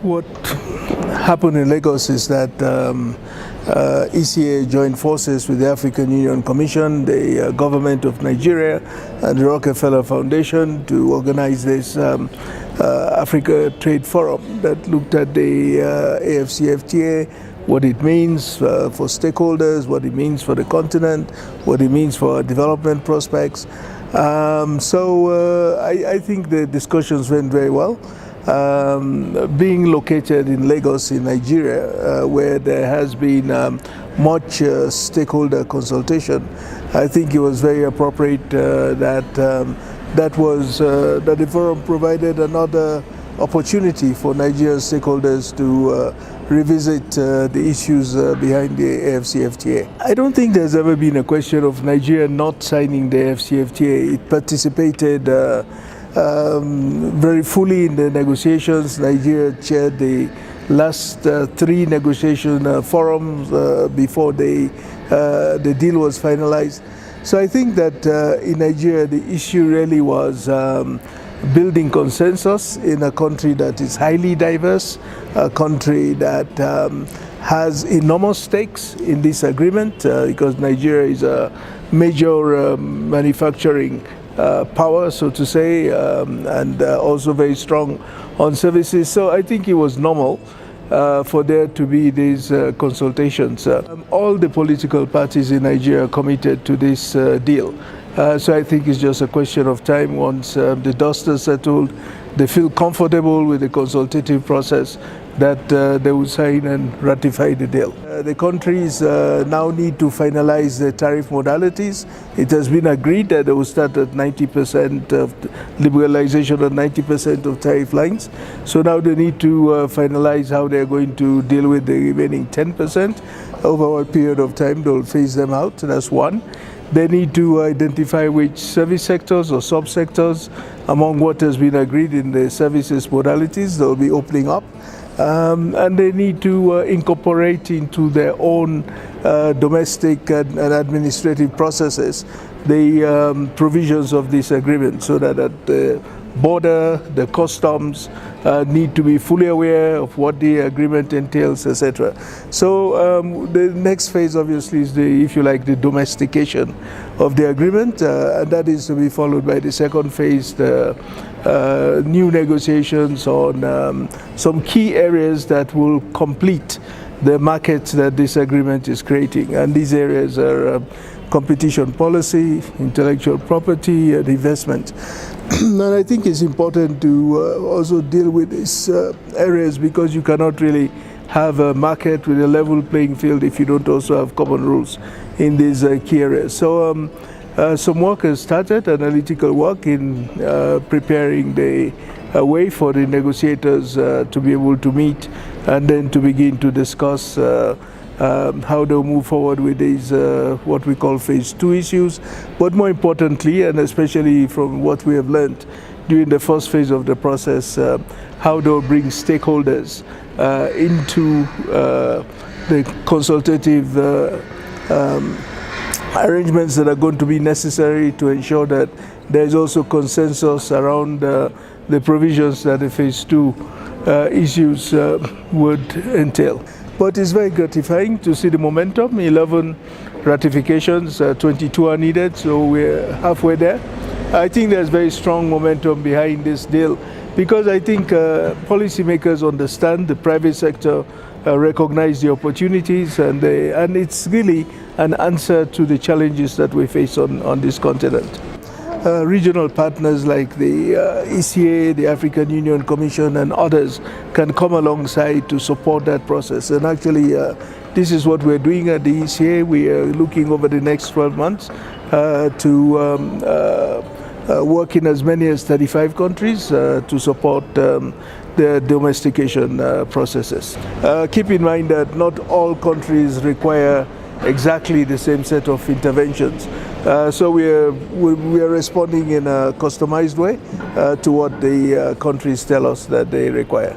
What happened in Lagos is that ECA joined forces with the African Union Commission, the government of Nigeria, and the Rockefeller Foundation to organize this Africa Trade Forum that looked at the AfCFTA, what it means for stakeholders, what it means for the continent, what it means for our development prospects. I think the discussions went very well. Being located in Lagos in Nigeria, where there has been much stakeholder consultation, I think it was very appropriate that the forum provided another opportunity for Nigerian stakeholders to revisit the issues behind the AfCFTA. I don't think there's ever been a question of Nigeria not signing the AfCFTA. It participated very fully in the negotiations. Nigeria chaired the last three negotiation forums before the deal was finalized. So I think that in Nigeria the issue really was building consensus in a country that is highly diverse, a country that has enormous stakes in this agreement because Nigeria is a major manufacturing power, so to say, and also very strong on services. So I think it was normal for there to be these consultations. All the political parties in Nigeria are committed to this deal. So I think it's just a question of time. Once the dust is settled, they feel comfortable with the consultative process, that they will sign and ratify the deal. The countries now need to finalize the tariff modalities. It has been agreed that they will start at 90% of liberalization on 90% of tariff lines. So now they need to finalize how they're going to deal with the remaining 10%. Over a period of time, they'll phase them out. That's one. They need to identify which service sectors or subsectors among what has been agreed in the services modalities they'll be opening up. And they need to incorporate into their own domestic and administrative processes the provisions of this agreement, so that at the border, the customs need to be fully aware of what the agreement entails, etc. So the next phase obviously is the, if you like, the domestication of the agreement, and that is to be followed by the second phase, the new negotiations on some key areas that will complete the markets that this agreement is creating. And these areas are competition policy, intellectual property, and investment. And I think it's important to also deal with these areas, because you cannot really have a market with a level playing field if you don't also have common rules in these key areas. So some work has started, analytical work in preparing the way for the negotiators to be able to meet and then to begin to discuss how they'll move forward with these what we call phase 2 issues. But more importantly, and especially from what we have learned during the first phase of the process, how they'll bring stakeholders into the consultative arrangements that are going to be necessary to ensure that there's also consensus around the provisions that the phase 2 issues would entail. But it's very gratifying to see the momentum. 11 ratifications, 22 are needed, so we're halfway there. I think there's very strong momentum behind this deal, because I think policymakers understand, the private sector recognize the opportunities, and it's really an answer to the challenges that we face on this continent. Regional partners like the ECA, the African Union Commission, and others can come alongside to support that process. And actually, this is what we're doing at the ECA. We are looking over the next 12 months to work in as many as 35 countries to support the domestication processes. Keep in mind that not all countries require exactly the same set of interventions. So we are responding in a customized way to what the countries tell us that they require.